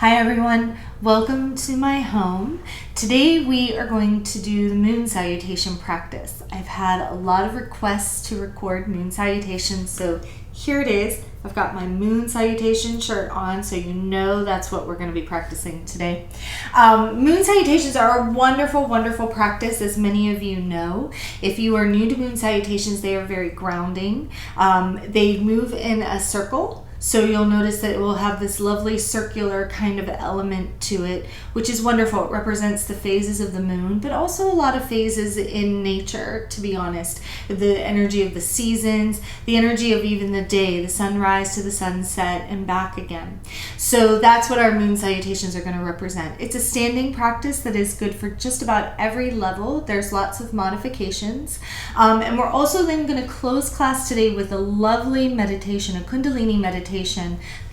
Hi everyone, welcome to my home. Today we are going to do the moon salutation practice. I've had a lot of requests to record moon salutations, so here it is. I've got my moon salutation shirt on, so you know that's what we're going to be practicing today. Moon salutations are a wonderful, wonderful practice, as many of you know. If you are new to moon salutations, they are very grounding. They move in a circle. So you'll notice that it will have this lovely circular kind of element to it, which is wonderful. It represents the phases of the moon, but also a lot of phases in nature, to be honest. The energy of the seasons, the energy of even the day, the sunrise to the sunset and back again. So that's what our moon salutations are going to represent. It's a standing practice that is good for just about every level. There's lots of modifications. And we're also then going to close class today with a lovely meditation, a Kundalini meditation,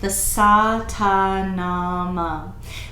the Satanama.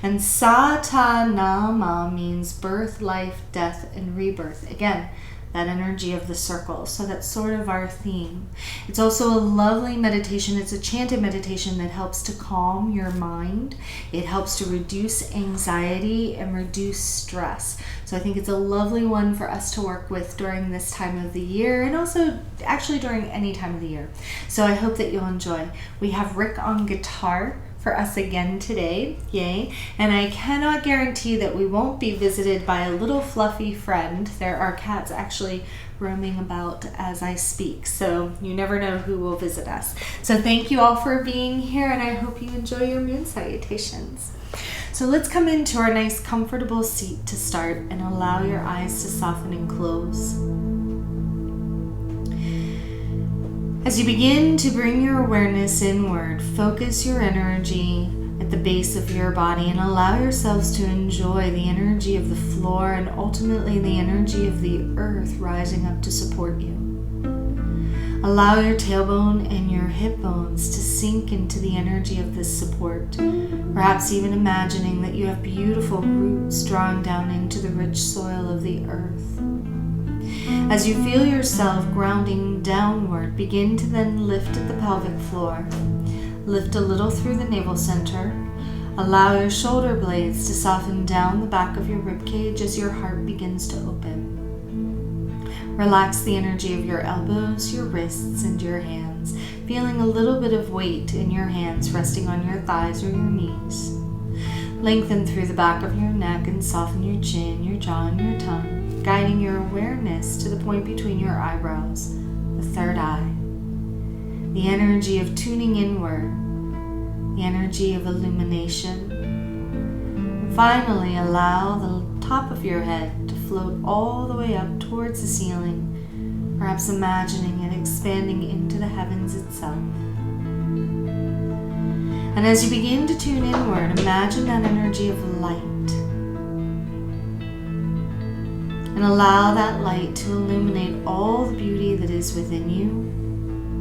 And Satanama means birth, life, death, and rebirth. Again, that energy of the circle. So that's sort of our theme. It's also a lovely meditation. It's a chanted meditation that helps to calm your mind. It helps to reduce anxiety and reduce stress. So I think it's a lovely one for us to work with during this time of the year, and also actually during any time of the year. So I hope that you'll enjoy. We have Rick on guitar for us again today, yay. And I cannot guarantee that we won't be visited by a little fluffy friend. There are cats actually roaming about as I speak, so you never know who will visit us. So thank you all for being here, and I hope you enjoy your moon salutations. So let's come into our nice comfortable seat to start, and allow your eyes to soften and close. As you begin to bring your awareness inward, focus your energy at the base of your body and allow yourselves to enjoy the energy of the floor and ultimately the energy of the earth rising up to support you. Allow your tailbone and your hip bones to sink into the energy of this support, perhaps even imagining that you have beautiful roots drawing down into the rich soil of the earth. As you feel yourself grounding downward, begin to then lift at the pelvic floor. Lift a little through the navel center. Allow your shoulder blades to soften down the back of your rib cage as your heart begins to open. Relax the energy of your elbows, your wrists, and your hands, feeling a little bit of weight in your hands resting on your thighs or your knees. Lengthen through the back of your neck and soften your chin, your jaw, and your tongue, guiding your awareness to the point between your eyebrows, the third eye. The energy of tuning inward, the energy of illumination. And finally, allow the top of your head to float all the way up towards the ceiling, perhaps imagining it expanding into the heavens itself. And as you begin to tune inward, imagine that energy of light. And allow that light to illuminate all the beauty that is within you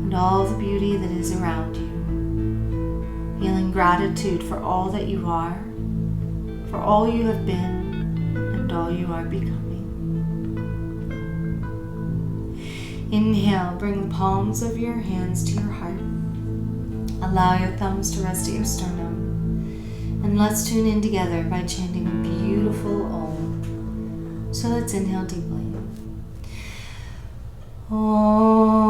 and all the beauty that is around you. Feeling gratitude for all that you are, for all you have been, and all you are becoming. Inhale, bring the palms of your hands to your heart. Allow your thumbs to rest at your sternum. And let's tune in together by chanting a beautiful Om. So let's inhale deeply. Om.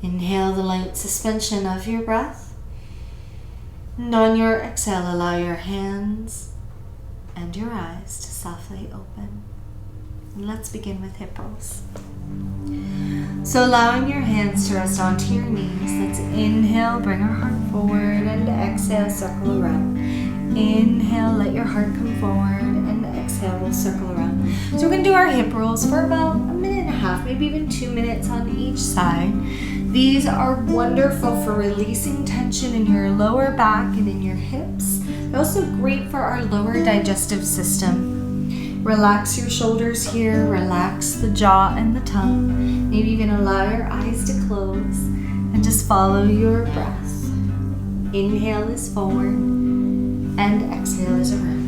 Inhale the light suspension of your breath. And on your exhale, allow your hands and your eyes to softly open. And let's begin with hip rolls. So allowing your hands to rest onto your knees, let's inhale, bring our heart forward, and exhale, circle around. Inhale, let your heart come forward, and exhale, we'll circle around. So we're going to do our hip rolls for about a minute and a half, maybe even 2 minutes on each side. These are wonderful for releasing tension in your lower back and in your hips. They're also great for our lower digestive system. Relax your shoulders here, relax the jaw and the tongue. Maybe even allow your eyes to close and just follow your breath. Inhale is forward and exhale is around.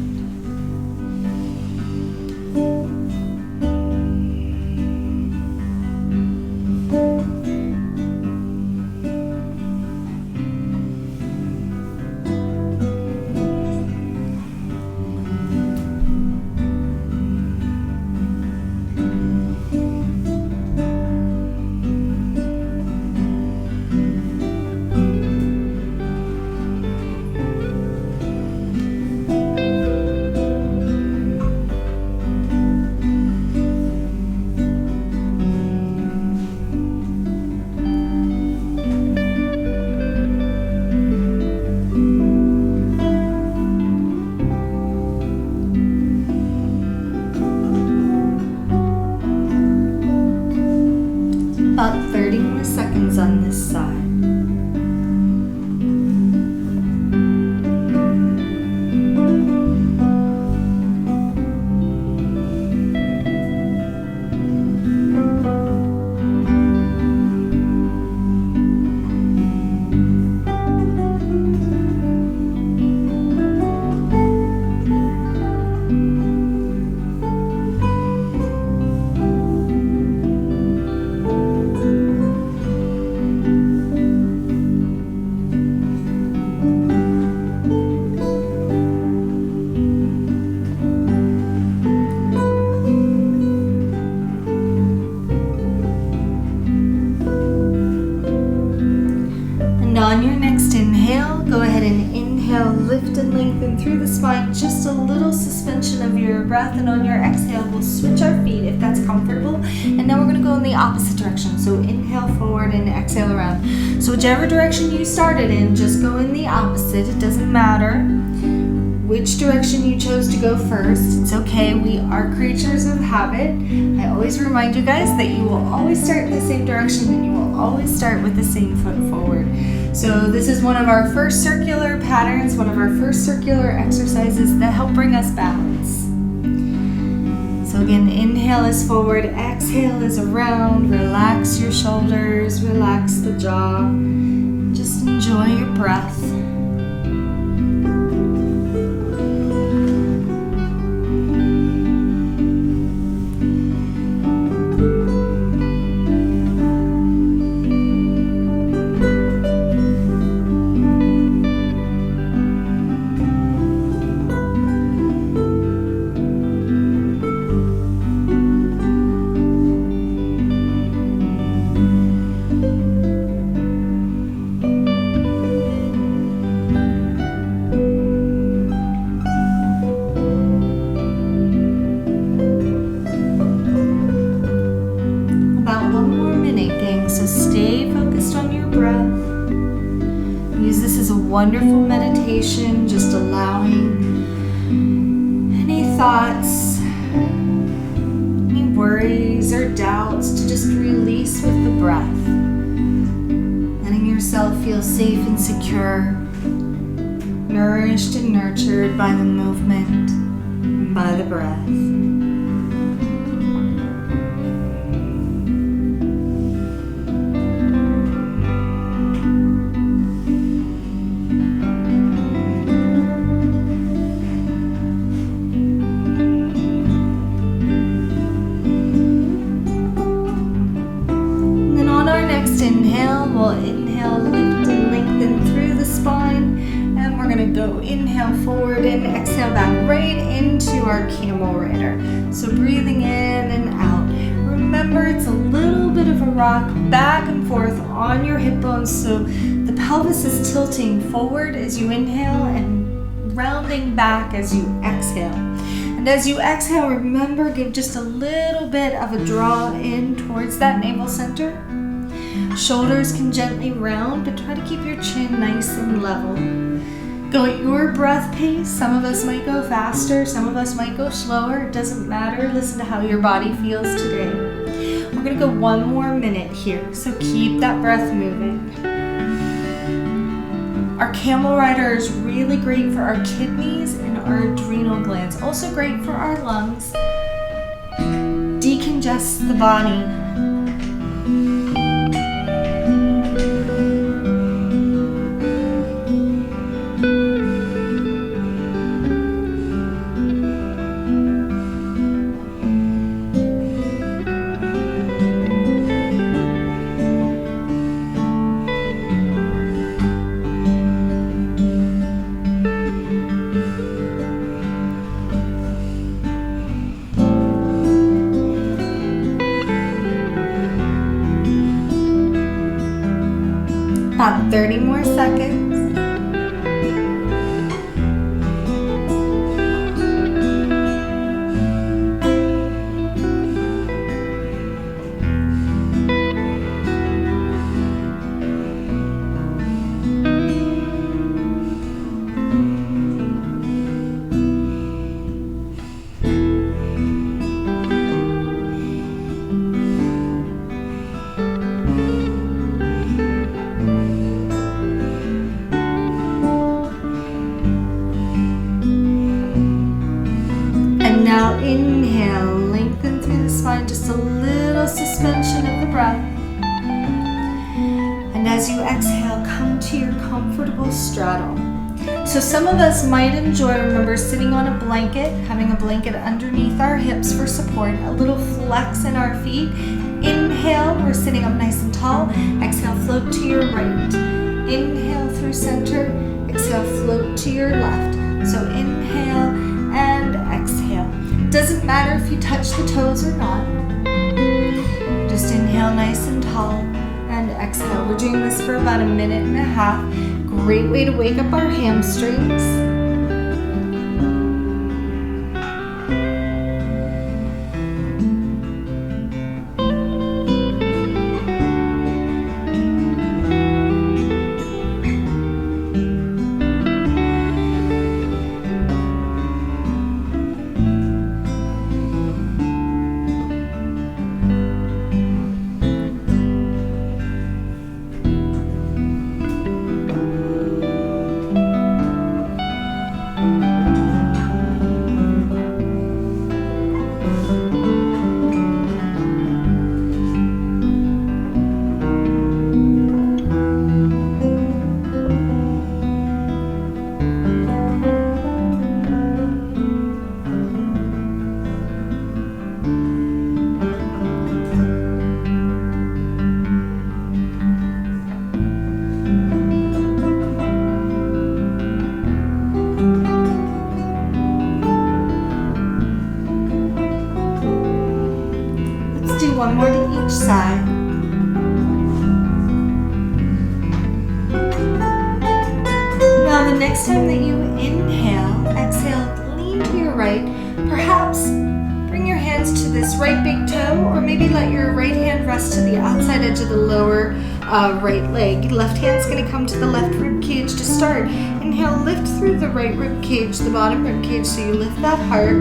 And on your next inhale, go ahead and inhale, lift and lengthen through the spine, just a little suspension of your breath. And on your exhale, we'll switch our feet if that's comfortable. And now we're going to go in the opposite direction. So inhale forward and exhale around. So whichever direction you started in, just go in the opposite. It doesn't matter which direction you chose to go first. It's okay, we are creatures of habit. I always remind you guys that you will always start in the same direction and you will always start with the same foot forward. So this is one of our first circular patterns, one of our first circular exercises that help bring us balance. So again, inhale is forward, exhale is around. Relax your shoulders, relax the jaw. Just enjoy your breath. Wonderful meditation, just allowing any thoughts, any worries or doubts to just release with the breath. Letting yourself feel safe and secure, nourished and nurtured by the movement and by the breath. Inhale, we'll inhale, lift and lengthen through the spine, and we're going to go inhale forward and exhale back right into our camel rider. So breathing in and out. Remember, it's a little bit of a rock back and forth on your hip bones, so the pelvis is tilting forward as you inhale and rounding back as you exhale. And as you exhale, remember, give just a little bit of a draw in towards that navel center. Shoulders can gently round, but try to keep your chin nice and level. Go at your breath pace. Some of us might go faster, some of us might go slower. It doesn't matter. Listen to how your body feels today. We're going to go one more minute here, so keep that breath moving. Our camel rider is really great for our kidneys and our adrenal glands. Also great for our lungs. Decongest the body. About 30 more seconds. Now inhale, lengthen through the spine, just a little suspension of the breath. And as you exhale, come to your comfortable straddle. So some of us might enjoy, remember, sitting on a blanket, having a blanket underneath our hips for support, a little flex in our feet. Inhale, we're sitting up nice and tall. Exhale, float to your right. Inhale through center. Exhale, float to your left. So inhale and exhale. Doesn't matter if you touch the toes or not. Just inhale nice and tall and exhale. We're doing this for about 1.5 minutes. Great way to wake up our hamstrings. One more to each side. Now the next time that you inhale, exhale, lean to your right. Perhaps bring your hands to this right big toe, or maybe let your right hand rest to the outside edge of the lower right leg. Left hand's going to come to the left rib cage to start. Inhale, lift through the right rib cage, the bottom rib cage, so you lift that heart.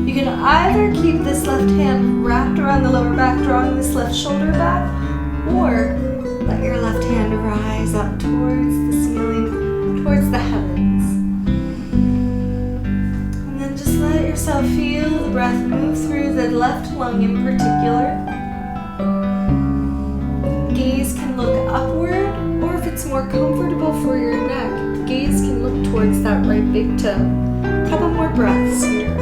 You can either keep this left hand wrapped around the lower back, drawing this left shoulder back, or let your left hand rise up towards the ceiling, towards the heavens. And then just let yourself feel the breath move through the left lung in particular. Gaze can look upward, or if it's more comfortable for your neck, gaze can look towards that right big toe. A couple more breaths here.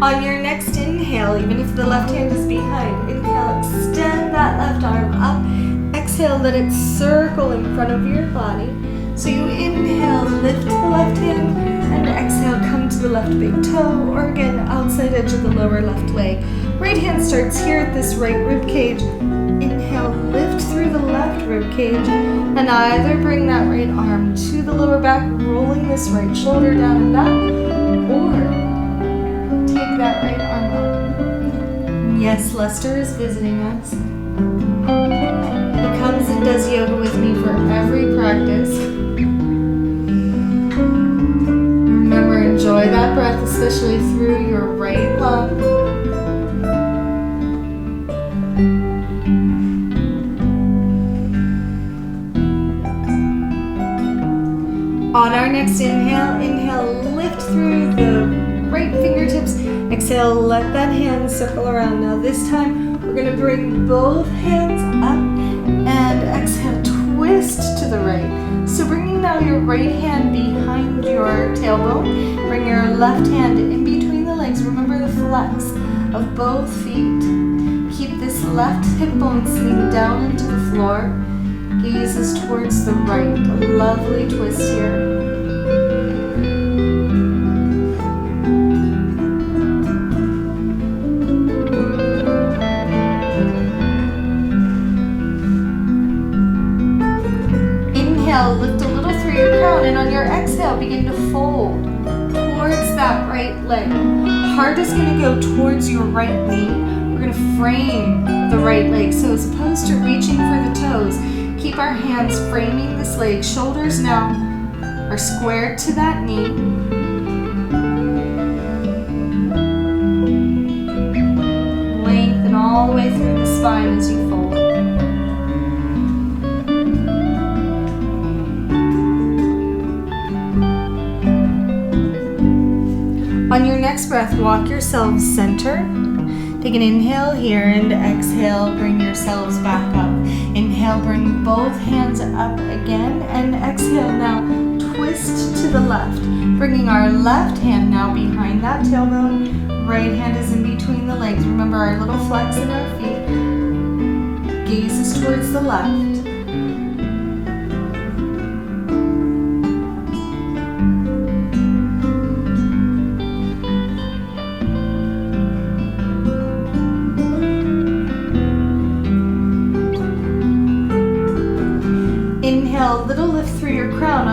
On your next inhale, even if the left hand is behind, inhale, extend that left arm up. Exhale, let it circle in front of your body. So you inhale, lift the left hand, and exhale, come to the left big toe, or again, outside edge of the lower left leg. Right hand starts here at this right rib cage. Inhale, lift through the left rib cage, and either bring that right arm to the lower back, rolling this right shoulder down and up, or take that right arm up. Yes, Lester is visiting us. He comes and does yoga with me for every practice. Remember, enjoy that breath, especially through your right lung. On our next inhale, lift through the right fingertips. Exhale, let that hand circle around. Now this time, we're going to bring both hands up and exhale, twist to the right. So bringing now your right hand behind your tailbone, bring your left hand in between the legs. Remember the flex of both feet. Keep this left hip bone sitting down into the floor. Gazes towards the right. A lovely twist here. Lift a little through your crown, and on your exhale, begin to fold towards that right leg. Heart is going to go towards your right knee. We're going to frame the right leg. So as opposed to reaching for the toes, keep our hands framing this leg. Shoulders now are squared to that knee. Lengthen all the way through the spine as you fold. On your next breath, walk yourselves center. Take an inhale here and exhale, bring yourselves back up. Inhale, bring both hands up again, and exhale now, twist to the left. Bringing our left hand now behind that tailbone. Right hand is in between the legs. Remember our little flex in our feet. Gaze is towards the left.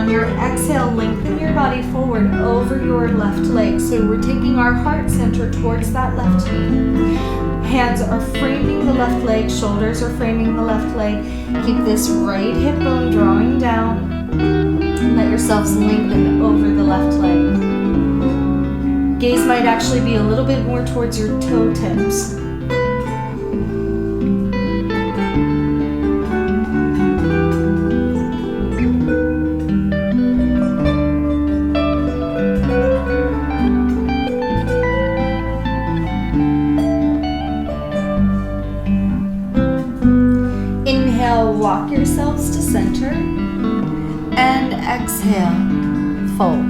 On your exhale, lengthen your body forward over your left leg. So we're taking our heart center towards that left knee. Hands are framing the left leg, shoulders are framing the left leg. Keep this right hip bone drawing down. Let yourselves lengthen over the left leg. Gaze might actually be a little bit more towards your toe tips. Inhale, walk yourselves to center, and exhale, fold.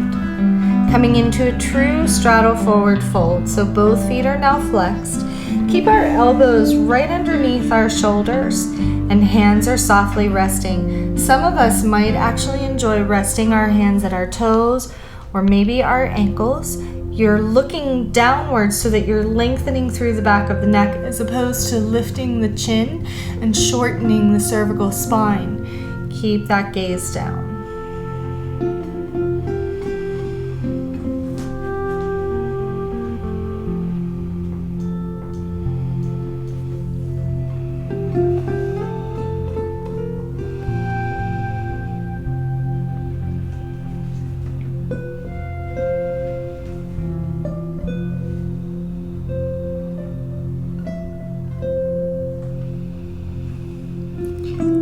Coming into a true straddle forward fold, so both feet are now flexed. Keep our elbows right underneath our shoulders, and hands are softly resting. Some of us might actually enjoy resting our hands at our toes, or maybe our ankles. You're looking downwards so that you're lengthening through the back of the neck as opposed to lifting the chin and shortening the cervical spine. Keep that gaze down.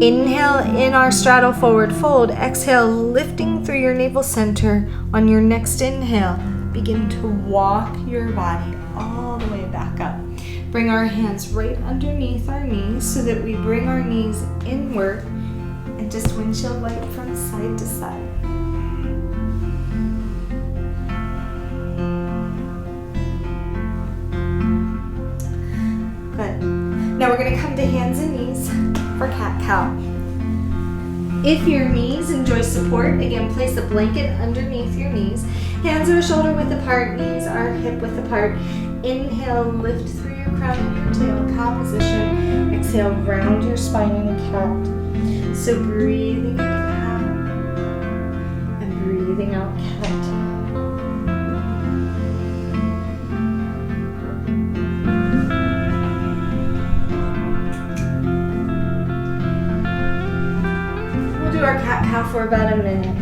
Inhale in our straddle forward fold. Exhale, lifting through your navel center. On your next inhale, begin to walk your body all the way back up. Bring our hands right underneath our knees so that we bring our knees inward and just windshield wipe from side to side. Good. Now we're going to come to hands and knees for cat-cow. If your knees enjoy support, again, place a blanket underneath your knees. Hands are shoulder width apart, knees are hip width apart. Inhale, lift through your crown and your tail, cow position. Exhale, round your spine in a cat. So breathing in cow and breathing out cat. Our cat-cow for about a minute.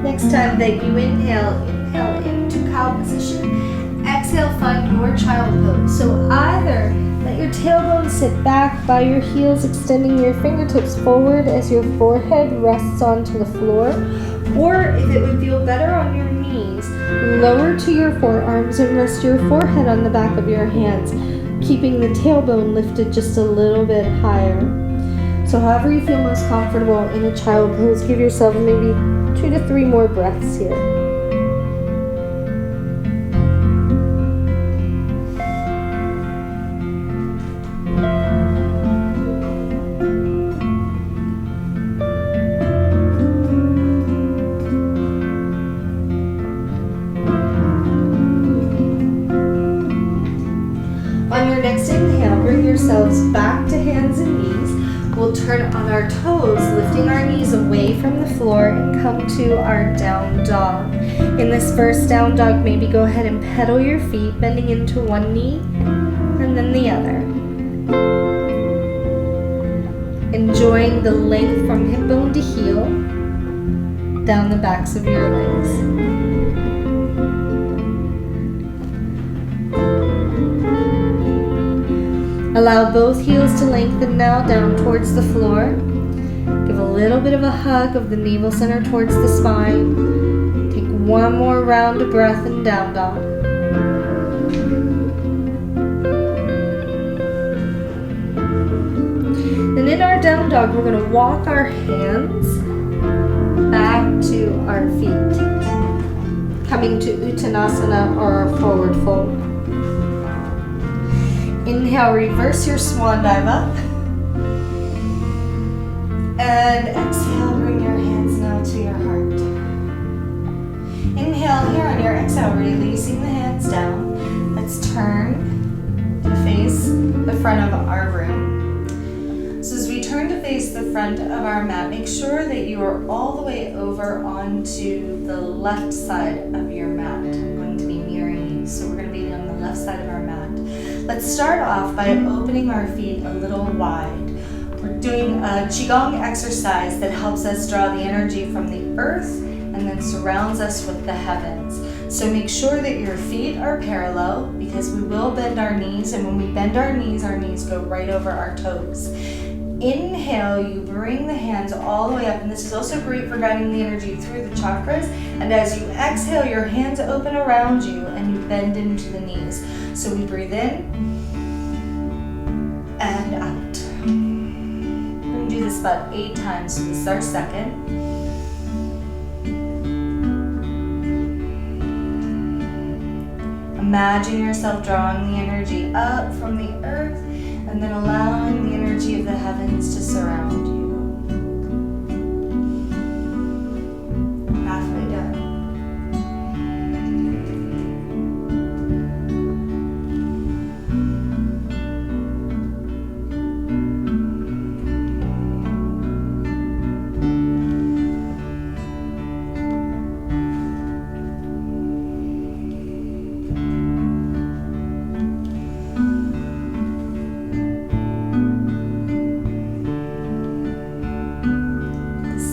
Next time that you inhale into cow position. Exhale, find your child pose. So either let your tailbone sit back by your heels, extending your fingertips forward as your forehead rests onto the floor, or if it would feel better on your knees, lower to your forearms and rest your forehead on the back of your hands, keeping the tailbone lifted just a little bit higher. So however you feel most comfortable in a child pose, give yourself maybe 2 to 3 more breaths here. On your next inhale, bring yourselves back to hands and knees. We'll turn on our toes, lifting our knees away from the floor and come to our down dog. In this first down dog, maybe go ahead and pedal your feet, bending into one knee and then the other. Enjoying the length from hip bone to heel down the backs of your legs. Allow both heels to lengthen now down towards the floor. Give a little bit of a hug of the navel center towards the spine. Take one more round of breath in down dog. And in our down dog, we're going to walk our hands back to our feet, coming to Uttanasana or forward fold. Inhale, reverse your swan dive up. And exhale, bring your hands now to your heart. Inhale here on your exhale, releasing the hands down. Let's turn to face the front of our room. So as we turn to face the front of our mat, make sure that you are all the way over onto the left side of your mat. I'm going to be mirroring you, so we're going to be on the left side of our mat. Let's start off by opening our feet a little wide. We're doing a Qigong exercise that helps us draw the energy from the earth and then surrounds us with the heavens. So make sure that your feet are parallel because we will bend our knees, and when we bend our knees go right over our toes. Inhale, you bring the hands all the way up, and this is also great for guiding the energy through the chakras. And as you exhale, your hands open around you and you bend into the knees. So we breathe in and out. We're going to do this about 8 times, so this is our second. Imagine yourself drawing the energy up from the earth and then allowing the energy of the heavens to surround you. Halfway done.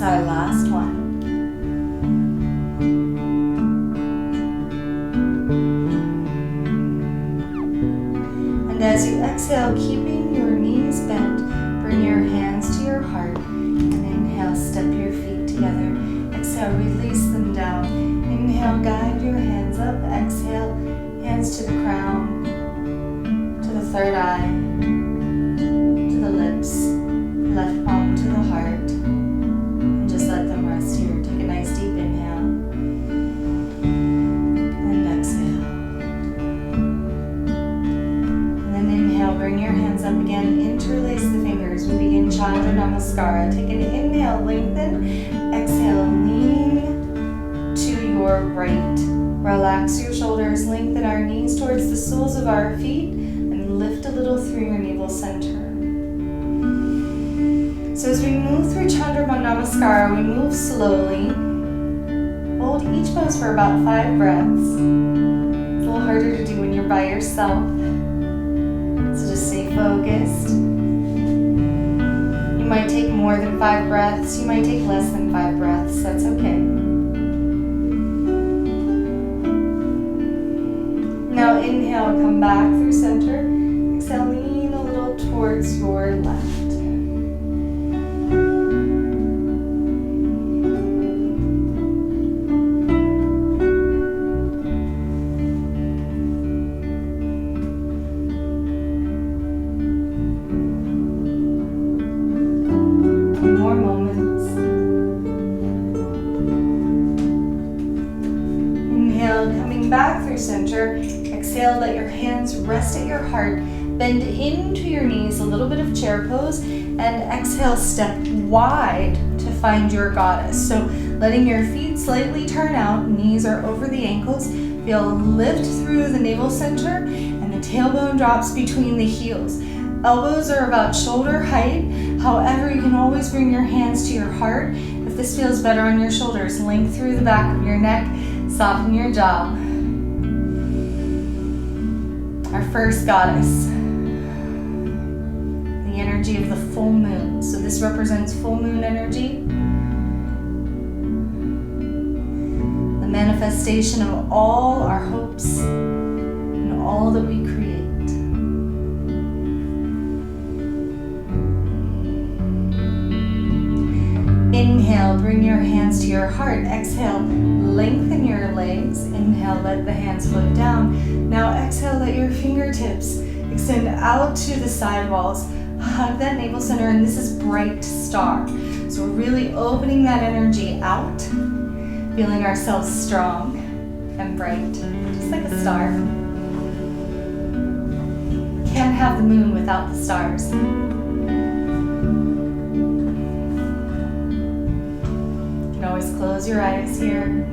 Our last one. And as you exhale, keeping your knees bent, bring your hands to your heart and inhale, step your feet together. Exhale, release them down. Inhale, guide your hands up. Exhale, hands to the crown, to the third eye, to the lips, left palm to the heart. Just let them rest here. Take a nice deep inhale and exhale. And then inhale, bring your hands up again, interlace the fingers. We begin Chandra Namaskara. Take an inhale, lengthen. Exhale, lean to your right. Relax your shoulders, lengthen our knees towards the soles of our feet, and lift a little through your navel center. So as we move through Chandra Namaskara, we move slowly. Hold each pose for about 5 breaths. It's a little harder to do when you're by yourself. So just stay focused. You might take more than 5 breaths. You might take less than 5 breaths. That's okay. Now inhale, come back through center. Exhale, lean a little towards your left. Back through center. Exhale, let your hands rest at your heart. Bend into your knees, a little bit of chair pose, and exhale, step wide to find your goddess. So letting your feet slightly turn out, knees are over the ankles. Feel a lift through the navel center, and the tailbone drops between the heels. Elbows are about shoulder height. However, you can always bring your hands to your heart. If this feels better on your shoulders, length through the back of your neck, soften your jaw. Our first goddess, the energy of the full moon. So this represents full moon energy, the manifestation of all our hopes and all that we create. Inhale, bring your hands to your heart. Exhale, lengthen your legs. Inhale, let the hands float down. Now exhale, let your fingertips extend out to the side walls. Hug that navel center, and this is bright star. So we're really opening that energy out, feeling ourselves strong and bright, just like a star. Can't have the moon without the stars. You can always close your eyes here.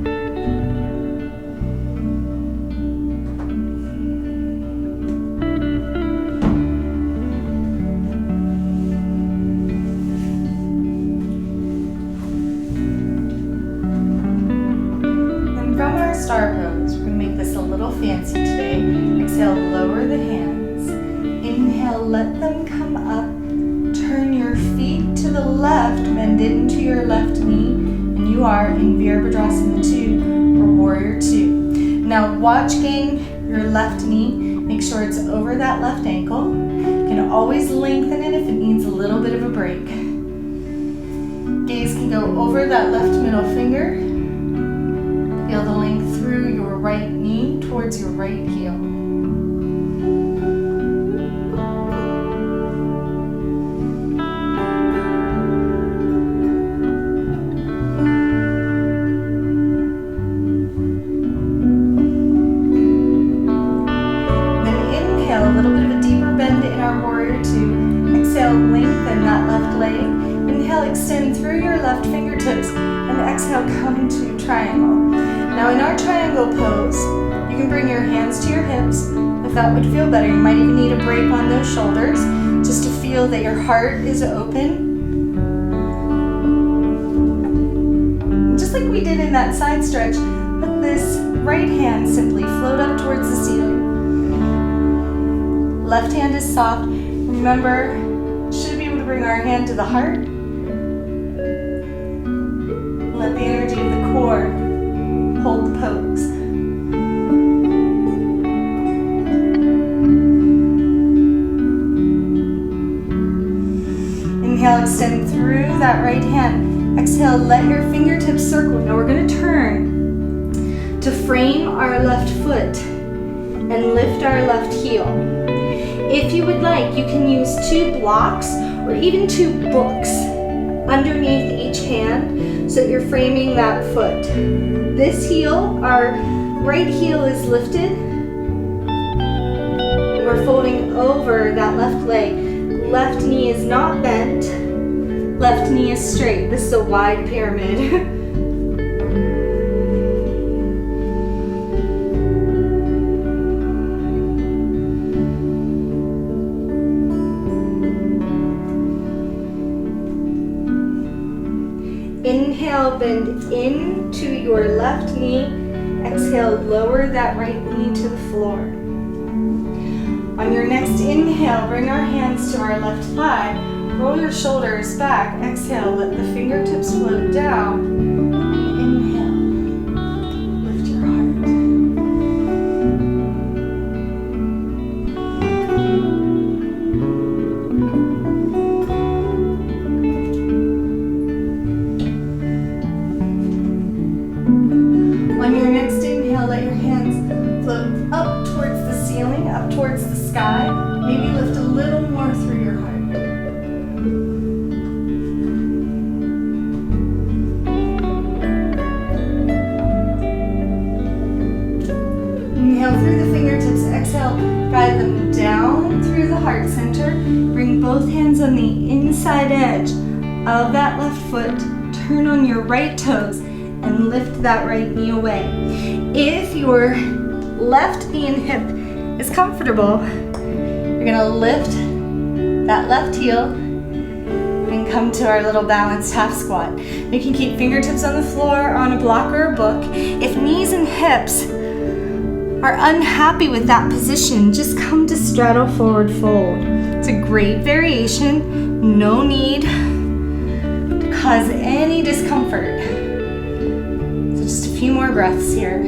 Star pose. We're going to make this a little fancy today. Exhale, lower the hands. Inhale, let them come up. Turn your feet to the left, bend into your left knee, and you are in Virabhadrasana 2 or Warrior 2. Now watch gain your left knee. Make sure it's over that left ankle. You can always lengthen it if it needs a little bit of a break. Gaze can go over that left middle finger. Feel the length through your right knee towards your right heel. Then inhale, a little bit of a deeper bend in our Warrior 2. Exhale, lengthen that left leg. Inhale, extend through your left fingertips, and exhale, come to triangle. Now in our triangle pose, you can bring your hands to your hips if that would feel better. You might even need a break on those shoulders just to feel that your heart is open. And just like we did in that side stretch, let this right hand simply float up towards the ceiling. Left hand is soft. Remember, should be able to bring our hand to the heart. Let the energy of the core hold the pose. Inhale, extend through that right hand. Exhale, let your fingertips circle. Now we're going to turn to frame our left foot and lift our left heel. If you would like, you can use 2 blocks or even 2 books underneath each hand so that you're framing that foot. This heel, our right heel is lifted. We're folding over that left leg. Left knee is not bent. Left knee is straight. This is a wide pyramid. Inhale, bend into your left knee. Exhale, lower that right knee to the floor. On your next inhale, bring our hands to our left thigh. Roll your shoulders back. Exhale, let the fingertips float down. Inhale, lift your heart. On your next inhale, let your hands float up towards the ceiling, up towards the sky. Maybe lift a little more through your heart. Inhale through the fingertips. Exhale, guide them down through the heart center. Bring both hands on the inside edge of that left foot. Turn on your right toes and lift that right knee away. If your left knee and hip is comfortable, you're gonna lift that left heel and come to our little balanced half squat. You can keep fingertips on the floor, on a block or a book. If knees and hips are unhappy with that position, just come to straddle forward fold. It's a great variation, no need to cause any discomfort. So just a few more breaths here.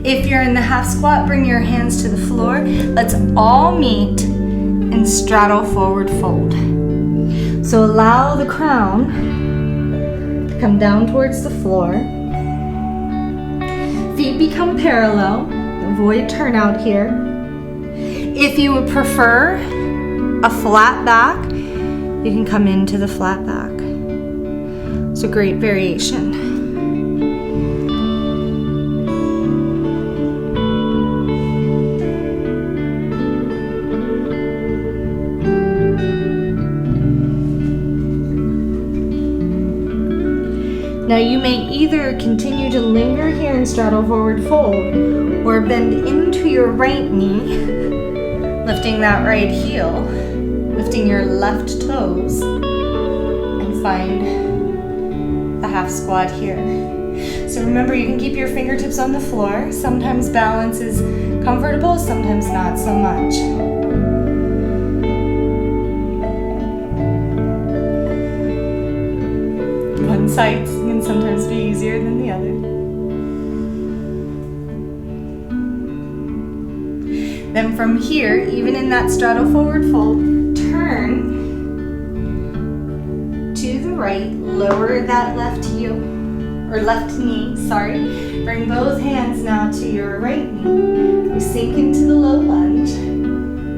If you're in the half squat, bring your hands to the floor. Let's all meet and straddle forward fold. So allow the crown to come down towards the floor. Feet become parallel. Avoid turnout here. If you would prefer a flat back, you can come into the flat back. It's a great variation. Now you may either continue to linger here and straddle forward fold, or bend into your right knee, lifting that right heel, lifting your left toes, and find the half squat here. So remember, you can keep your fingertips on the floor. Sometimes balance is comfortable, sometimes not so much. One side can sometimes be easier than the other. Then from here, even in that straddle forward fold, turn to the right, lower that left heel, or left knee, sorry. Bring both hands now to your right knee. We sink into the low lunge.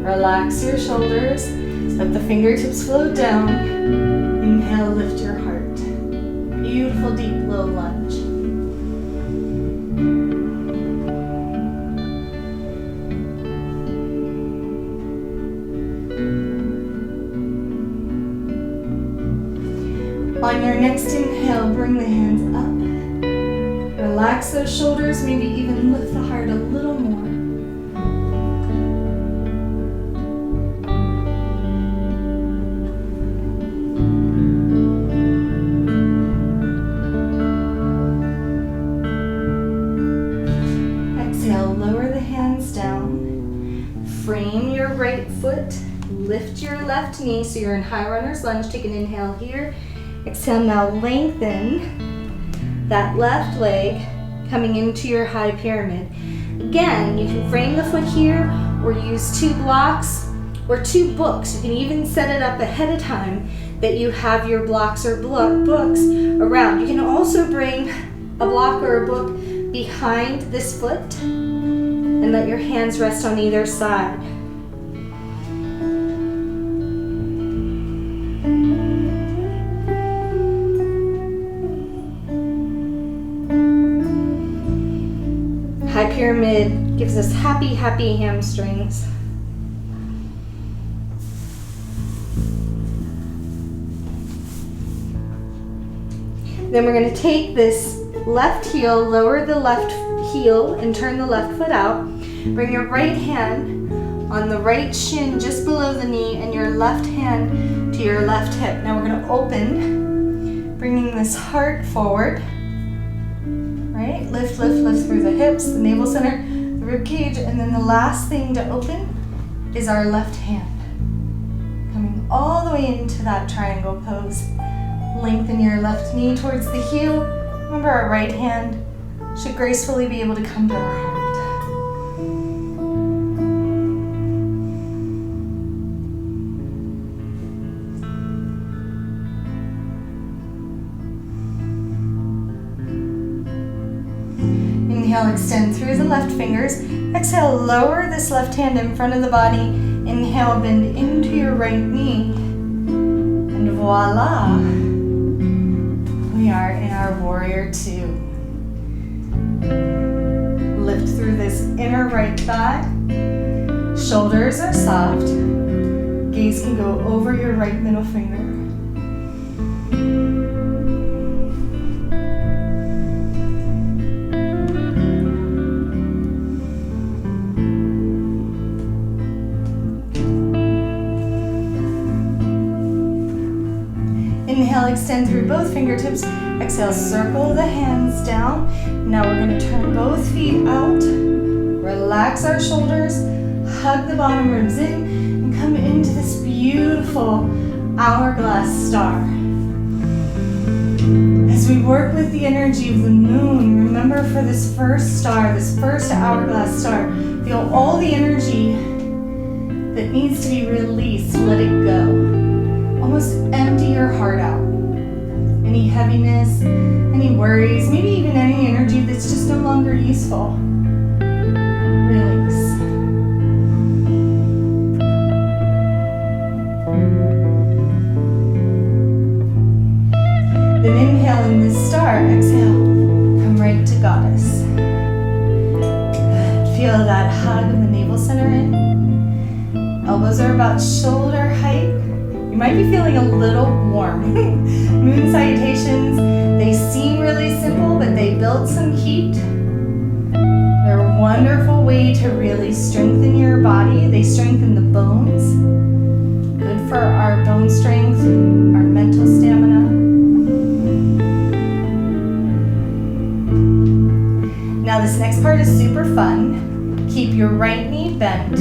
Relax your shoulders, let the fingertips float down. Inhale, lift your heart. Beautiful deep low lunge. On your next inhale, bring the hands up. Relax those shoulders, maybe even lift the heart a little more. Frame your right foot, lift your left knee so you're in high runner's lunge. Take an inhale here. Exhale, now lengthen that left leg coming into your high pyramid. Again, you can frame the foot here or use 2 blocks or 2 books. You can even set it up ahead of time that you have your blocks or books around. You can also bring a block or a book behind this foot and let your hands rest on either side. High pyramid gives us happy, happy hamstrings. Then we're going to take this left heel, lower the left heel and turn the left foot out. Bring your right hand on the right shin just below the knee and your left hand to your left hip. Now we're going to open, bringing this heart forward. Right? Lift, lift, lift through the hips, the navel center, the rib cage, and then the last thing to open is our left hand. Coming all the way into that triangle pose. Lengthen your left knee towards the heel. Remember, our right hand should gracefully be able to come to our heart. Inhale, extend through the left fingers. Exhale, lower this left hand in front of the body. Inhale, bend into your right knee. And voila, we are in our warrior 2. Lift through this inner right thigh. Shoulders are soft. Gaze can go over your right middle finger. Inhale, extend through both fingertips. Exhale, circle the hands down. Now we're going to turn both feet out. Relax our shoulders. Hug the bottom ribs in and come into this beautiful hourglass star. As we work with the energy of the moon, remember for this first star, this first hourglass star, feel all the energy that needs to be released, let it go. Almost empty your heart out. Any heaviness, any worries, maybe even any energy that's just no longer useful. Release. Then inhale in this star, exhale, come right to Goddess. Good. Feel that hug of the navel center in. Elbows are about shoulder height. You might be feeling a little warm. Moon salutations, they seem really simple, but they build some heat. They're a wonderful way to really strengthen your body. They strengthen the bones. Good for our bone strength, our mental stamina. Now this next part is super fun. Keep your right knee bent.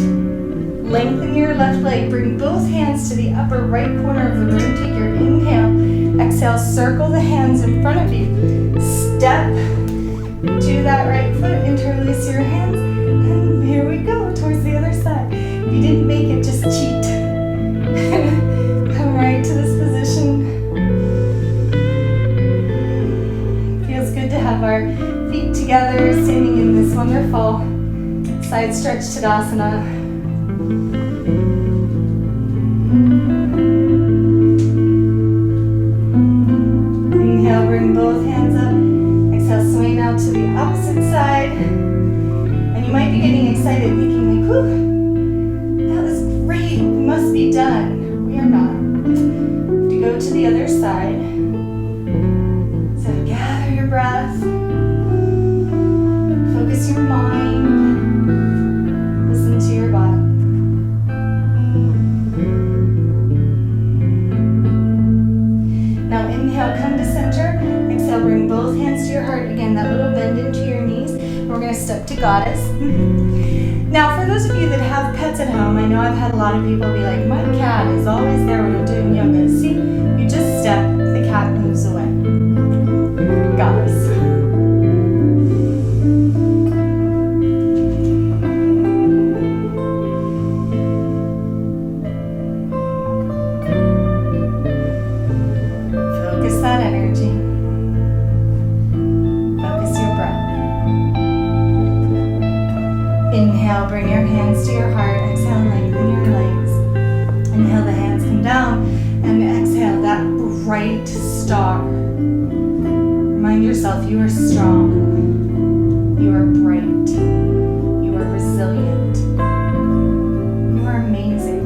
Lengthen your left leg. Bring both hands to the upper right corner of the room. Take your inhale. Exhale, circle the hands in front of you. Step to that right foot. Interlace your hands. And here we go, towards the other side. If you didn't make it, just cheat. Come right to this position. Feels good to have our feet together, standing in this wonderful side stretch Tadasana. Inhale, bring both hands up. Exhale, swing out to the opposite side. And you might be getting excited, thinking like, whew, that was great, we must be done. We are not. To go to the other side. So gather your breath. Focus your mind. Listen to your body. Now inhale, come to center. Exhale, bring both hands to your heart. Again, that little bend into your knees. We're going to step to Goddess. Now, for those of you that have pets at home, I know I've had a lot of people be like, my cat is always there when I'm doing yoga. See, you just step, the cat moves away. Goddess. Bring your hands to your heart. Exhale, lengthen your legs. Inhale, the hands come down. And exhale, that bright star. Remind yourself you are strong. You are bright. You are resilient. You are amazing.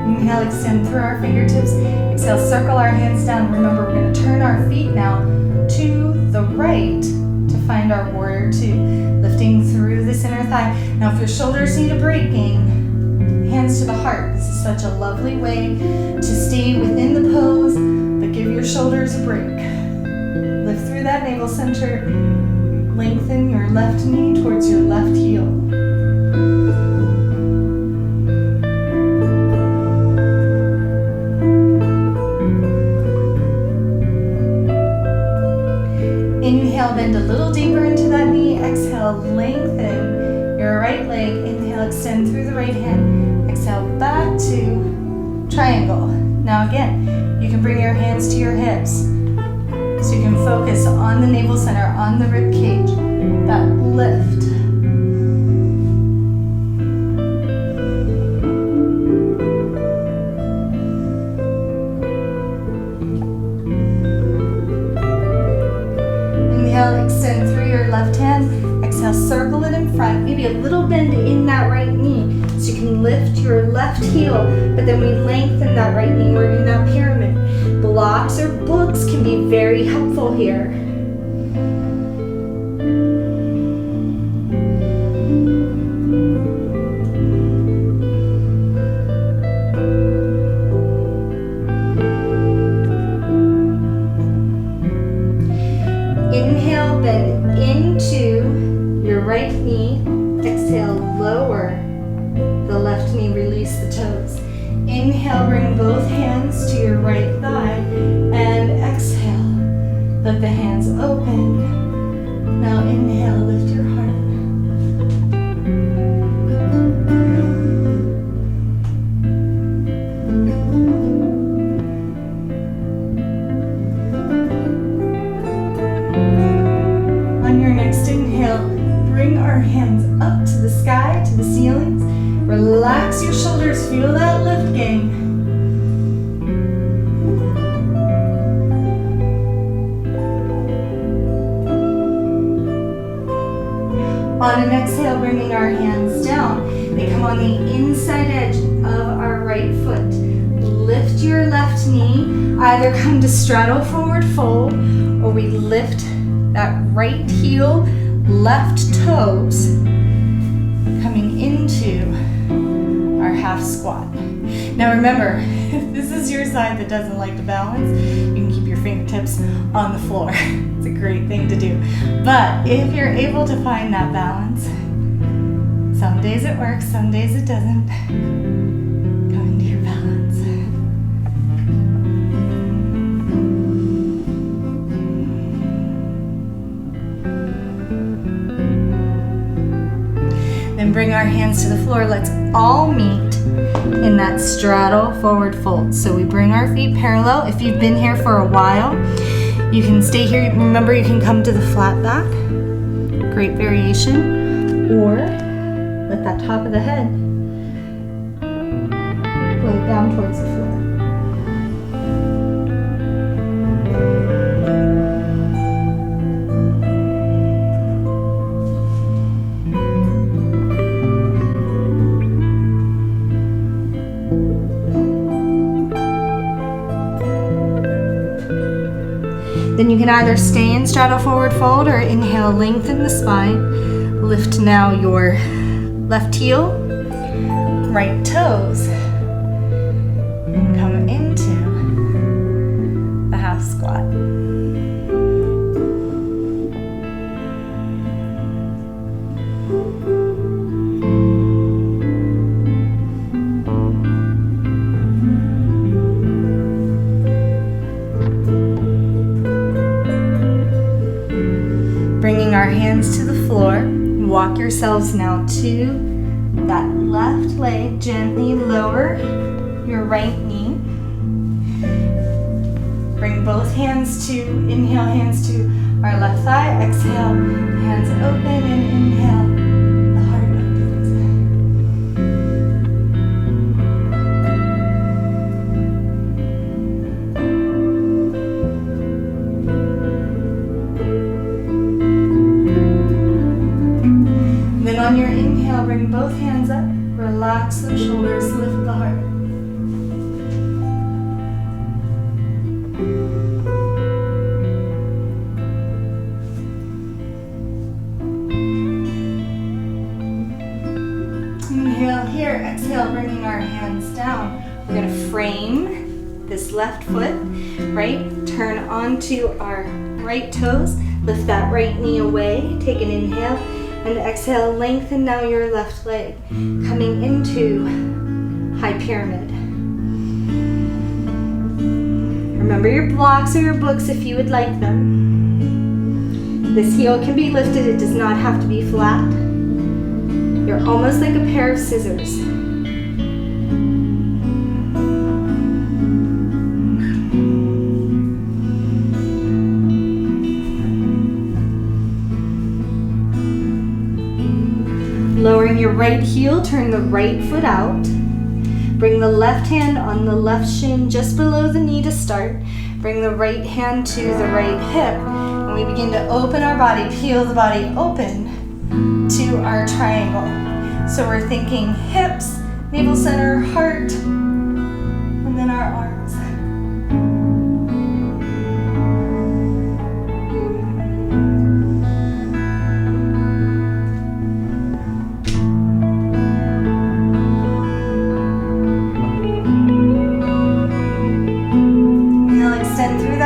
Inhale, extend through our fingertips. Exhale, circle our hands down. Remember, we're going to turn our feet now to the right to find our warrior two. Lifting through this inner thigh. Now, if your shoulders need a breaking, hands to the heart. This is such a lovely way to stay within the pose, but give your shoulders a break. Lift through that navel center. Lengthen your left knee towards your left heel. Inhale, bend a little deeper into that knee. Exhale, lengthen your right leg. Inhale, extend through the right hand. Exhale, back to triangle. Now again, you can bring your hands to your hips. So you can focus on the navel center, on the rib cage. That lift. Inhale, extend through your left hand. Exhale, circle it in front. Maybe a little bend in that right knee so you can lift your left heel, but then we lengthen that right knee. We're in that pyramid. Blocks or books can be very helpful here. Inhale, bend into release the toes. Inhale, bring both hands to your right thigh, and exhale, let the hands open. Now inhale, lift your heart. On your next inhale, bring our hands up to the sky, to the ceilings. Relax your shoulders, feel that lift gain. On an exhale, bringing our hands down. They come on the inside edge of our right foot. Lift your left knee. Either come to straddle forward fold, or we lift that right heel, left toes, coming into our half squat. Now remember, if this is your side that doesn't like to balance, you can keep your fingertips on the floor. It's a great thing to do. But if you're able to find that balance, some days it works, some days it doesn't. Come into your balance. Then bring our hands to the floor. Let's all meet in that straddle forward fold. So we bring our feet parallel. If you've been here for a while, you can stay here. Remember, you can come to the flat back. Great variation. Or let that top of the head float down towards the floor. Then you can either stay in straddle forward fold or inhale, lengthen the spine. Lift now your left heel, right toes, and come into the half squat. Bringing our hands to the floor, walk yourselves now to that left leg. Gently lower your right knee. Bring both hands to, inhale, hands to our left thigh. Exhale, hands open, and inhale, the heart opens. Then on your inhale, bring both hands up, relax the shoulders, lift the heart. Inhale here, exhale, bringing our hands down. We're going to frame this left foot, right? Turn onto our right toes, lift that right knee away, take an inhale, and exhale, lengthen now your left leg, coming into high pyramid. Remember your blocks or your books if you would like them. This heel can be lifted, it does not have to be flat. You're almost like a pair of scissors. Lowering your right heel, turn the right foot out. Bring the left hand on the left shin just below the knee to start. Bring the right hand to the right hip. And we begin to open our body, peel the body open to our triangle. So we're thinking hips, navel center, heart, and then our arms.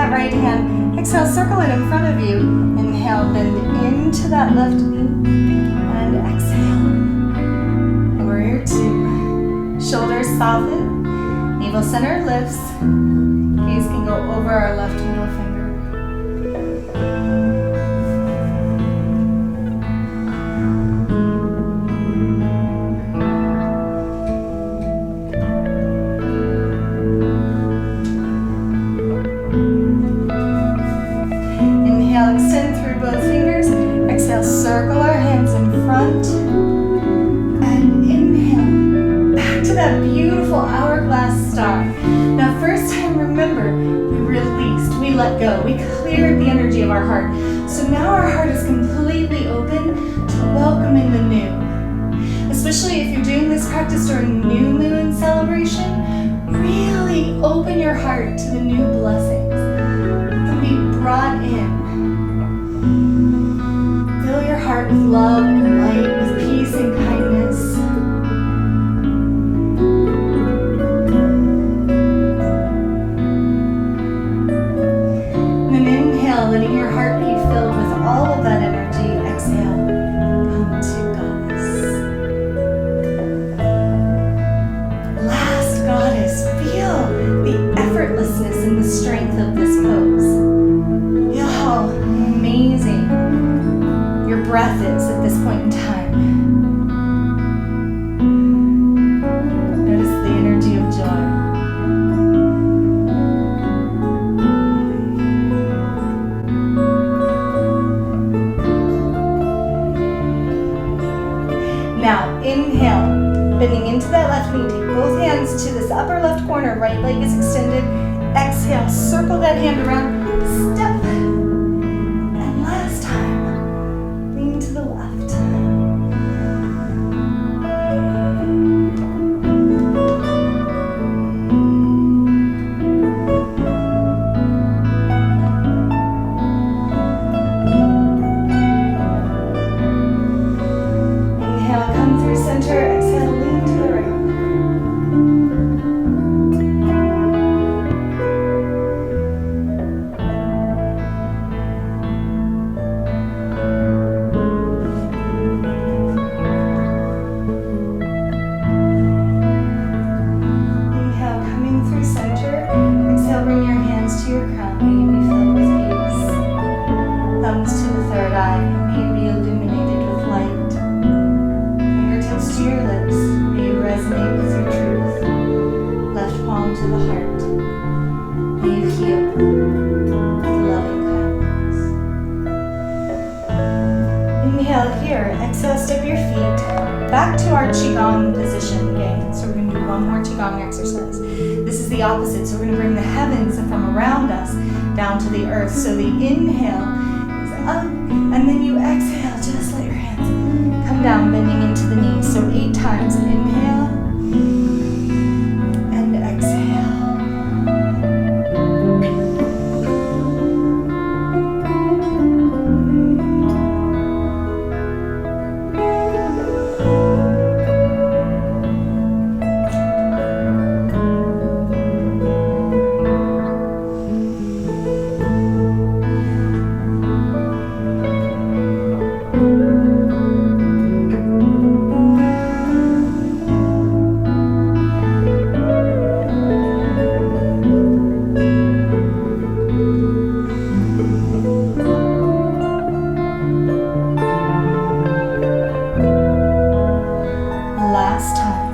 Right hand, exhale, circle it in front of you. Inhale, bend into that left knee, and exhale. Warrior two. Shoulder soften. Navel center lifts. Gaze can go over our left middle finger. Inhale, extend through both fingers. Exhale, circle our hands in front. And inhale, back to that beautiful hourglass star. Now, first time, remember, we released, we let go, we cleared the energy of our heart. So now our heart is completely open to welcoming the new. Especially if you're doing this practice during new moon celebration, really open your heart to the new blessings that can be brought in. Fill your heart with love and light, with peace and kindness. And then inhale, letting your heart be filled with all of that energy. Exhale, come to Goddess. Last, Goddess, feel the effortlessness and the strength of this pose. Feel how amazing your breath is at this point in time. Notice the energy of joy. Now, inhale, bending into that left knee. Take both hands to this upper left corner. Right leg is extended. Exhale, circle that hand around. Step. And last time, lean to the left. Inhale, come through center. Exhale, lean to the right. Inhale, coming through center. Exhale, bring your hands to your crown. May you be filled with peace. Thumbs to the third eye. May you be illuminated with light. Fingertips to your lips. May you resonate with your truth. Left palm to the heart. May you heal with loving kindness. Inhale here. Exhale, step your feet back to our Qigong position again. So we're going to do one more Qigong exercise. This is the opposite. So we're going to bring the heavens from around us down to the earth. So the inhale is up, and then you exhale. Just let your hands come down, bending into the knees. So 8 times. Inhale and exhale. Last time.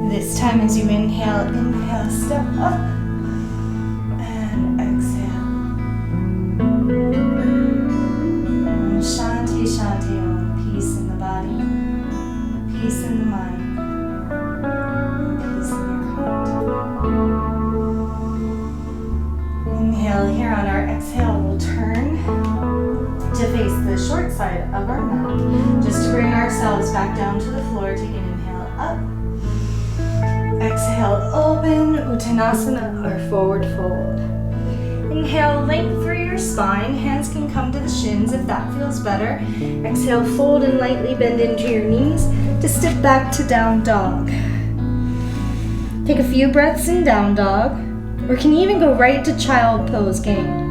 This time as you inhale, step up and exhale. Shanti, Shanti, Om. Peace in the body, peace in the mind, and peace in your heart. Inhale here. On our exhale, we'll turn to face the short side of our mat, just to bring ourselves back down to the floor. Take an inhale up. Exhale, open, Uttanasana, or forward fold. Inhale, length through your spine. Hands can come to the shins if that feels better. Exhale, fold and lightly bend into your knees to step back to down dog. Take a few breaths in down dog, or can even go right to child pose, gang.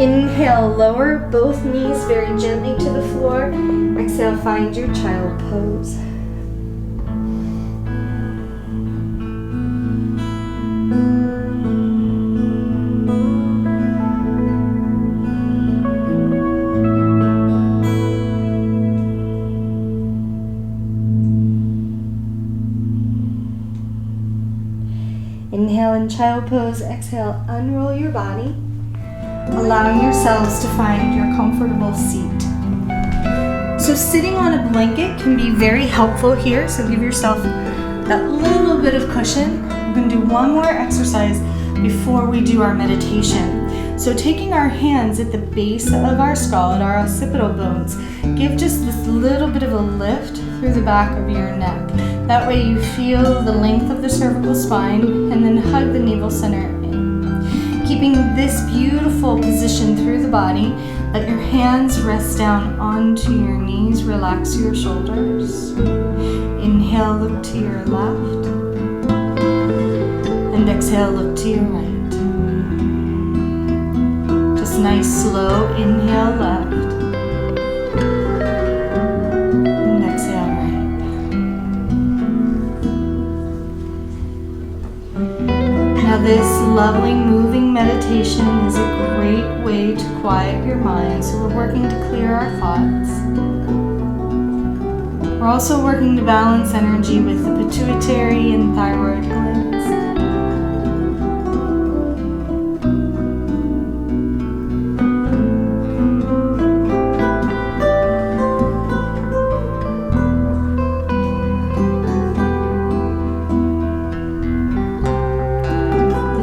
Inhale, lower both knees very gently to the floor. Exhale, find your child pose. Inhale in child pose. Exhale, unroll your body, allowing yourselves to find your comfortable seat. So sitting on a blanket can be very helpful here, so give yourself that little bit of cushion. We're going to do one more exercise before we do our meditation. So taking our hands at the base of our skull, at our occipital bones, give just this little bit of a lift through the back of your neck. That way you feel the length of the cervical spine, and then hug the navel center in. Keeping this beautiful position through the body, let your hands rest down onto your knees, relax your shoulders. Inhale, look to your left, and exhale, look to your right. Just nice, slow inhale left, and exhale right. Now this lovely moving meditation is a great way to quiet your mind. So we're working to clear our thoughts. We're also working to balance energy with the pituitary and thyroid glands.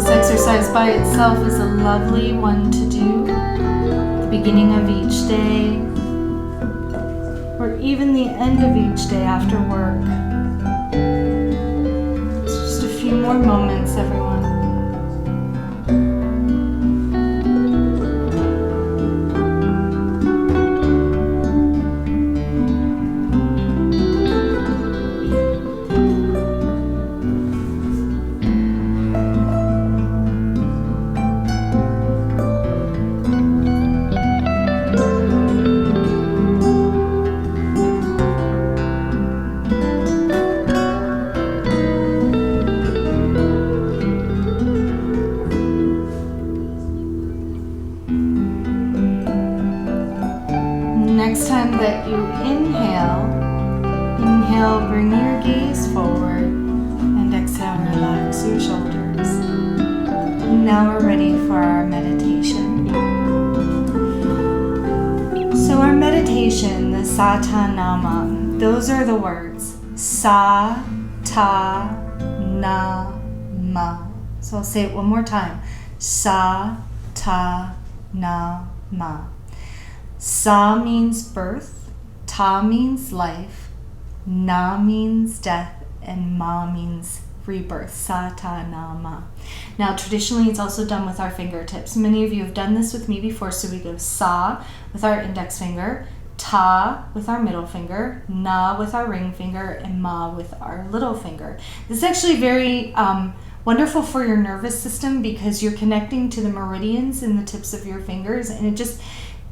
Exercise by itself is a lovely one to do at the beginning of each day, or even the end of each day after work. It's just a few more moments, everyone. Next time that you inhale, bring your gaze forward, and exhale, relax your shoulders. And now we're ready for our meditation. So our meditation, the Satanama, those are the words. Sa, ta, na, ma. So I'll say it one more time. Sa, ta, na, ma. Sa means birth, ta means life, na means death, and ma means rebirth. Sa, ta, na, ma. Now traditionally it's also done with our fingertips. Many of you have done this with me before, so we go sa with our index finger, ta with our middle finger, na with our ring finger, and ma with our little finger. This is actually very wonderful for your nervous system because you're connecting to the meridians in the tips of your fingers, and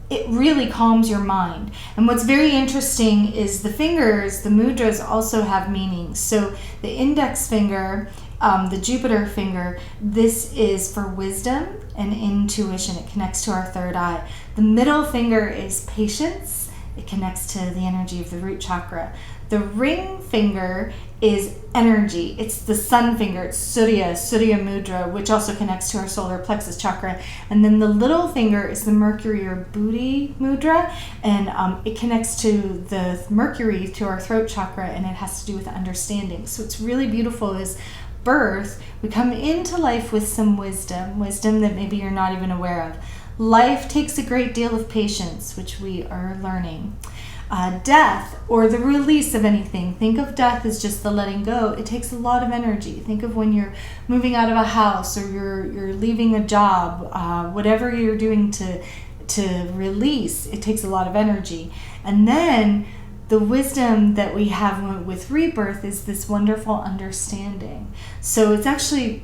it really calms your mind. And what's very interesting is the fingers, the mudras, also have meanings. So the index finger, the Jupiter finger, this is for wisdom and intuition. It connects to our third eye. The middle finger is patience. It connects to the energy of the root chakra. The ring finger is energy. It's the sun finger. It's Surya mudra, which also connects to our solar plexus chakra. And then the little finger is the Mercury or Buddhi mudra, and it connects to the Mercury, to our throat chakra, and it has to do with understanding. So it's really beautiful. Is birth, we come into life with some wisdom that maybe you're not even aware of. Life takes a great deal of patience, which we are learning. Death, or the release of anything. Think of death as just the letting go. It takes a lot of energy. Think of when you're moving out of a house, or you're leaving a job, whatever you're doing to release. It takes a lot of energy. And then the wisdom that we have with rebirth is this wonderful understanding. So it's actually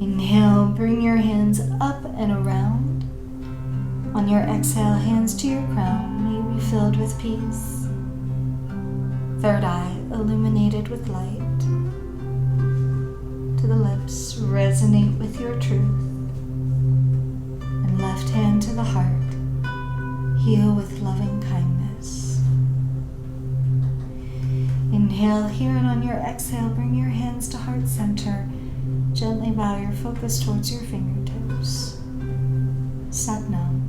Inhale, bring your hands up and around. On your exhale, hands to your crown, may you be filled with peace. Third eye illuminated with light. To the lips, resonate with your truth. And left hand to the heart, heal with loving kindness. Inhale here, and on your exhale, bring your hands to heart center. Gently bow your focus towards your fingertips. Sat Nam.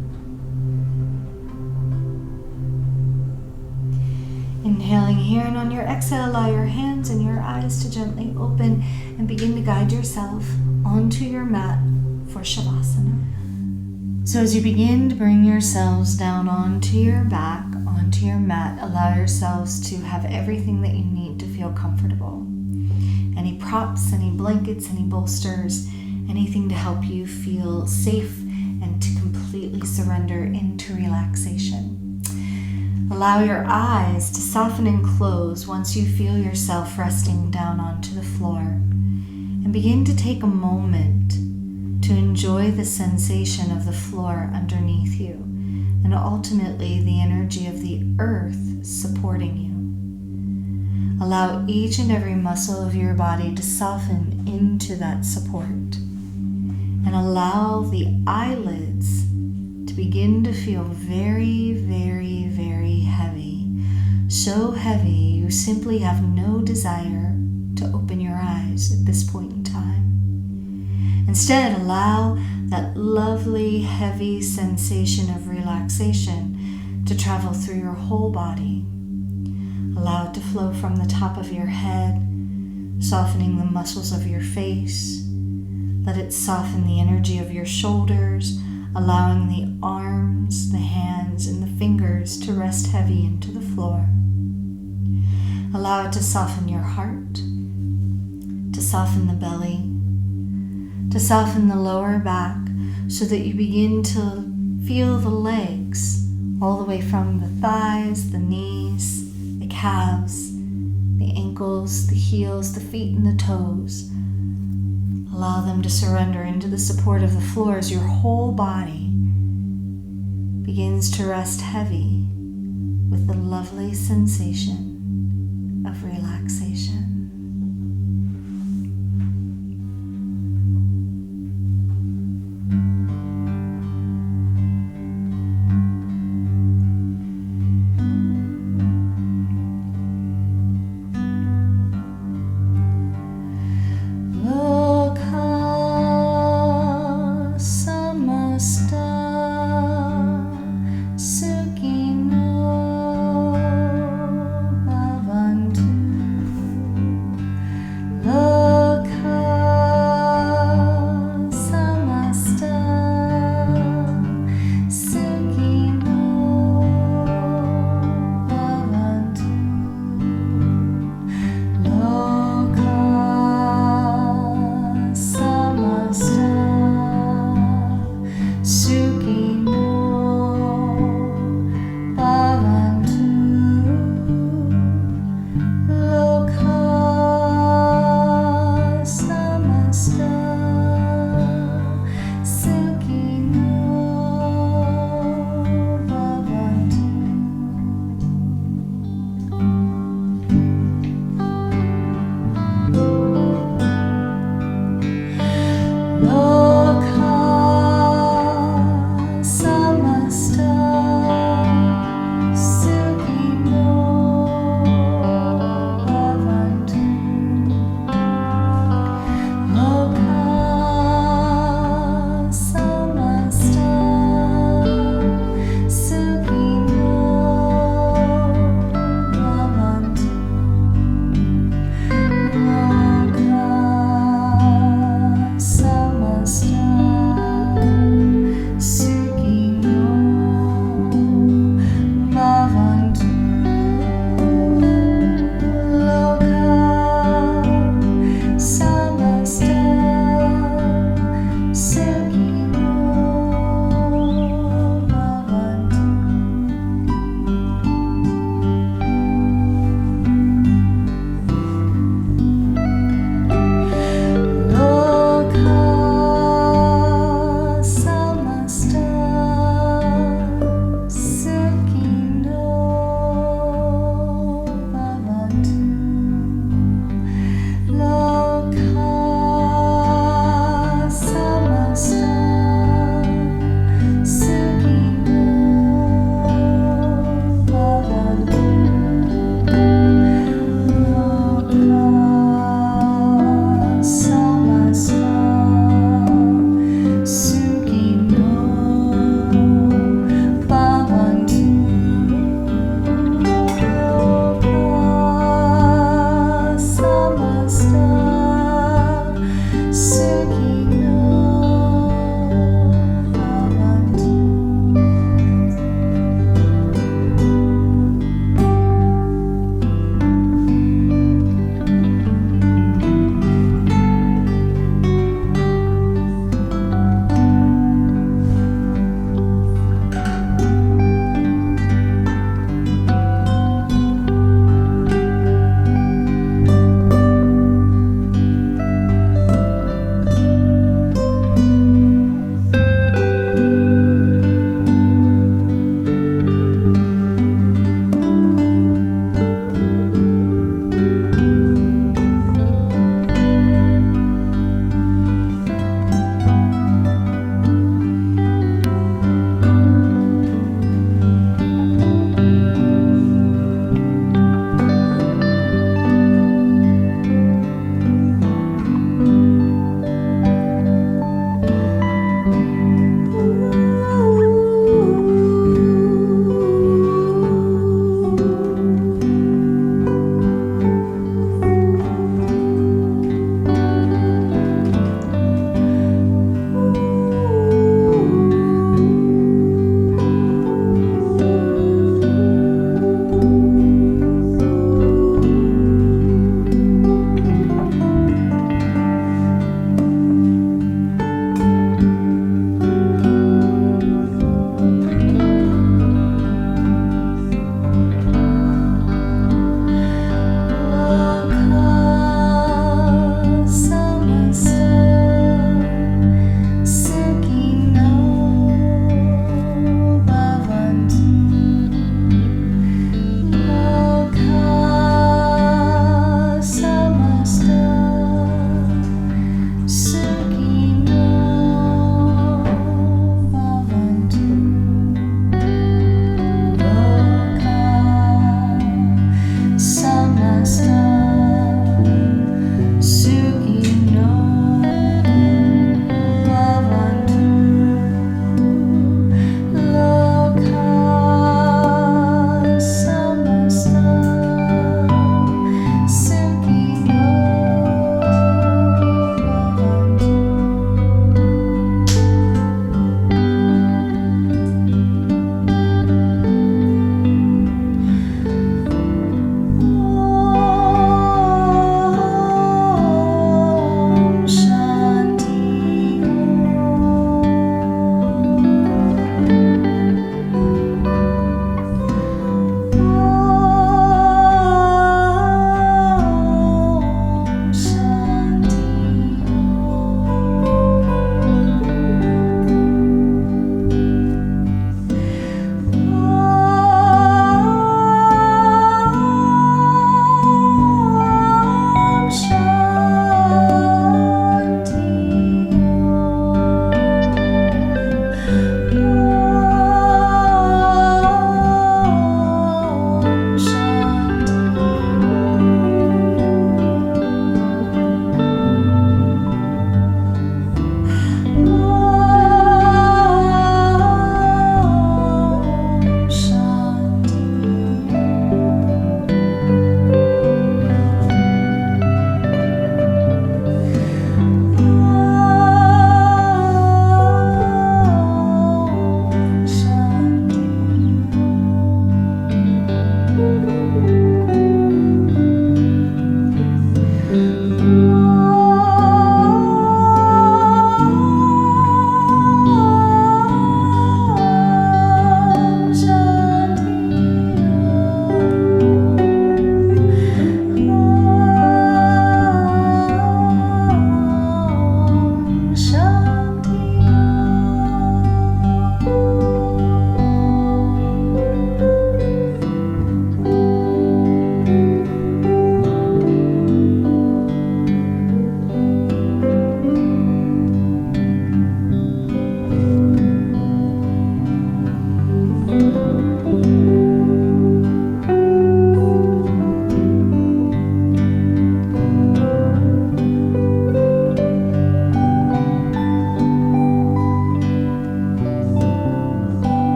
Inhaling here, and on your exhale, allow your hands and your eyes to gently open and begin to guide yourself onto your mat for Shavasana. So as you begin to bring yourselves down onto your back, onto your mat, allow yourselves to have everything that you need to feel comfortable. Any props, any blankets, any bolsters, anything to help you feel safe and to completely surrender into relaxation. Allow your eyes to soften and close once you feel yourself resting down onto the floor, and begin to take a moment to enjoy the sensation of the floor underneath you and ultimately the energy of the earth supporting you. Allow each and every muscle of your body to soften into that support, and allow the eyelids to begin to feel very, very, very heavy. So heavy you simply have no desire to open your eyes at this point in time. Instead, allow that lovely, heavy sensation of relaxation to travel through your whole body. Allow it to flow from the top of your head, softening the muscles of your face. Let it soften the energy of your shoulders, allowing the arms, the hands, and the fingers to rest heavy into the floor. Allow it to soften your heart, to soften the belly, to soften the lower back, so that you begin to feel the legs all the way from the thighs, the knees, the calves, the ankles, the heels, the feet, and the toes. Allow them to surrender into the support of the floor as your whole body begins to rest heavy with the lovely sensation of relaxation.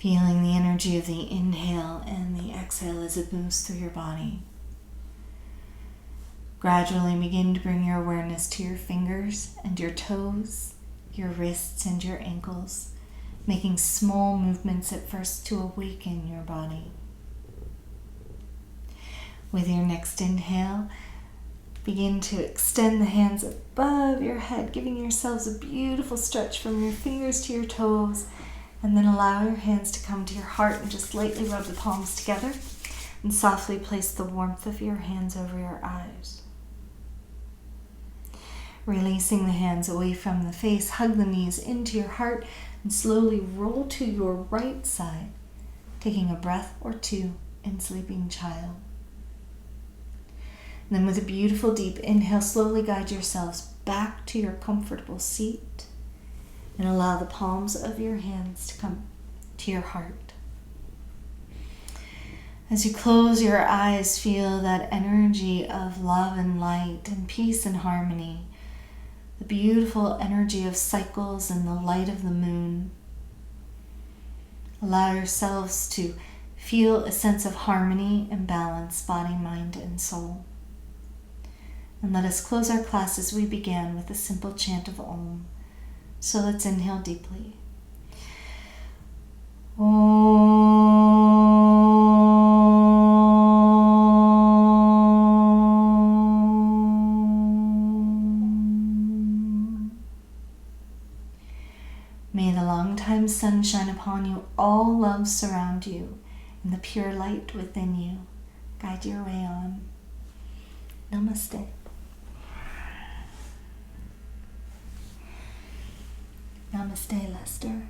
Feeling the energy of the inhale and the exhale as it moves through your body. Gradually begin to bring your awareness to your fingers and your toes, your wrists and your ankles, making small movements at first to awaken your body. With your next inhale, begin to extend the hands above your head, giving yourselves a beautiful stretch from your fingers to your toes, and then allow your hands to come to your heart and just lightly rub the palms together and softly place the warmth of your hands over your eyes. Releasing the hands away from the face, hug the knees into your heart and slowly roll to your right side, taking a breath or two in Sleeping Child. And then with a beautiful deep inhale, slowly guide yourselves back to your comfortable seat and allow the palms of your hands to come to your heart. As you close your eyes, feel that energy of love and light and peace and harmony, the beautiful energy of cycles and the light of the moon. Allow yourselves to feel a sense of harmony and balance, body, mind, and soul. And let us close our class as we began with a simple chant of Om. So let's inhale deeply. Om. May the long-time sun shine upon you, all love surround you, and the pure light within you guide your way on. Namaste. Namaste, Lester.